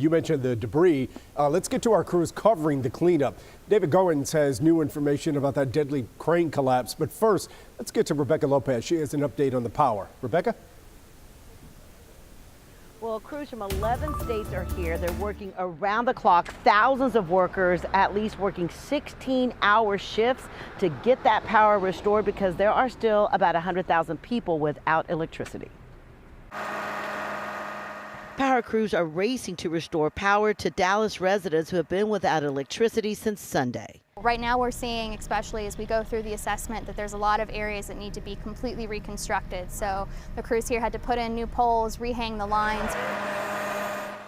You mentioned the debris. Let's get to our crews covering the cleanup. David Goins has new information about that deadly crane collapse. But first, let's get to Rebecca Lopez. She has an update on the power. Rebecca? Well, crews from 11 states are here. They're working around the clock. Thousands of workers, at least working 16-hour shifts to get that power restored because there are still about 100,000 people without electricity. Power crews are racing to restore power to Dallas residents who have been without electricity since Sunday. Right now we're seeing, especially as we go through the assessment, that there's a lot of areas that need to be completely reconstructed. So the crews here had to put in new poles, rehang the lines.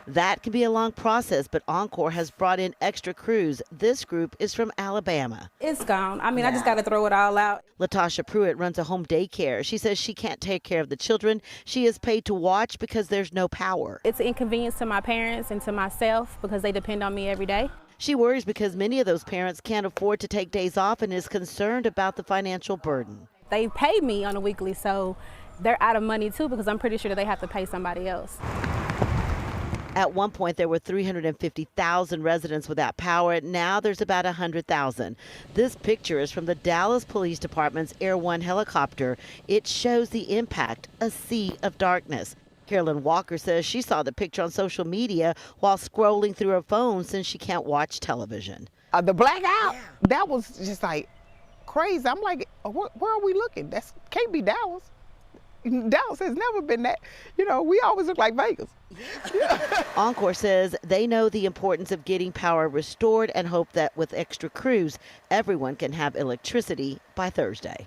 That can be a long process, but Encore has brought in extra crews. This group is from Alabama. It's gone. I mean, I just got to throw it all out. Latasha Pruitt runs a home daycare. She says she can't take care of the children. She is paid to watch because there's no power. It's an inconvenience to my parents and to myself because they depend on me every day. She worries because many of those parents can't afford to take days off and is concerned about the financial burden. They pay me on a weekly, so they're out of money too because I'm pretty sure that they have to pay somebody else. At one point, there were 350,000 residents without power. Now there's about 100,000. This picture is from the Dallas Police Department's Air One helicopter. It shows the impact, a sea of darkness. Carolyn Walker says she saw the picture on social media while scrolling through her phone since she can't watch television. The blackout, that was just like crazy. I'm like, where are we looking? That can't be Dallas. Dallas has never been that. You know, we always look like Vegas. Encore says they know the importance of getting power restored and hope that with extra crews, everyone can have electricity by Thursday.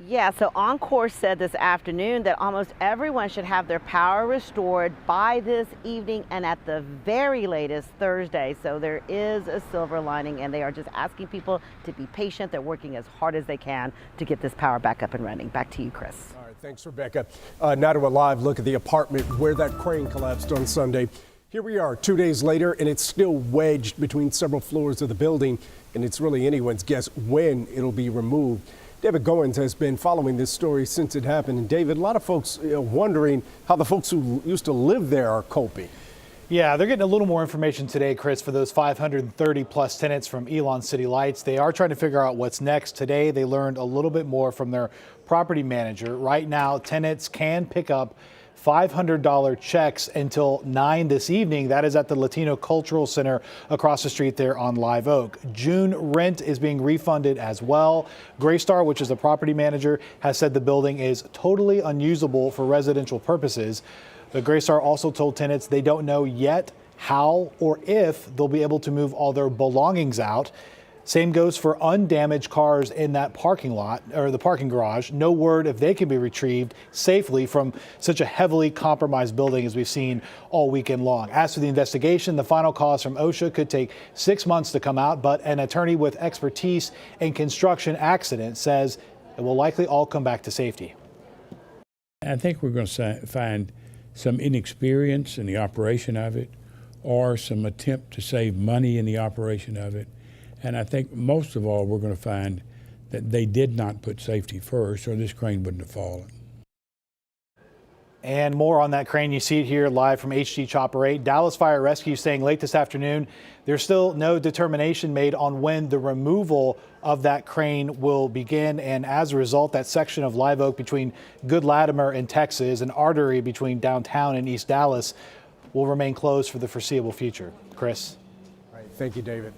Yeah, so Encore said this afternoon that almost everyone should have their power restored by this evening and at the very latest Thursday. So there is a silver lining and they are just asking people to be patient. They're working as hard as they can to get this power back up and running. Back to you, Chris. All right, thanks, Rebecca. Now to a live look at the apartment where that crane collapsed on Sunday. Here we are 2 days later and it's still wedged between several floors of the building and it's really anyone's guess when it'll be removed. David Goins has been following this story since it happened. And David, a lot of folks wondering how the folks who used to live there are coping. Yeah, they're getting a little more information today, Chris, for those 530 plus tenants from Elon City Lights. They are trying to figure out what's next. Today, they learned a little bit more from their property manager. Right now, tenants can pick up $500 checks until 9 this evening. That is at the Latino Cultural Center across the street there on Live Oak. June rent is being refunded as well. Greystar, which is the property manager, has said the building is totally unusable for residential purposes. The Greystar also told tenants they don't know yet how or if they'll be able to move all their belongings out. Same goes for undamaged cars in that parking lot or the parking garage. No word if they can be retrieved safely from such a heavily compromised building as we've seen all weekend long. As for the investigation, the final cost from OSHA could take 6 months to come out, but an attorney with expertise in construction accidents says it will likely all come back to safety. I think we're going to find some inexperience in the operation of it or some attempt to save money in the operation of it. And I think most of all, we're going to find that they did not put safety first, or this crane wouldn't have fallen. And more on that crane. You see it here live from HD Chopper 8. Dallas Fire Rescue saying late this afternoon, there's still no determination made on when the removal of that crane will begin. And as a result, that section of Live Oak between Good Latimer and Texas, an artery between downtown and East Dallas, will remain closed for the foreseeable future. Chris. All right, thank you, David.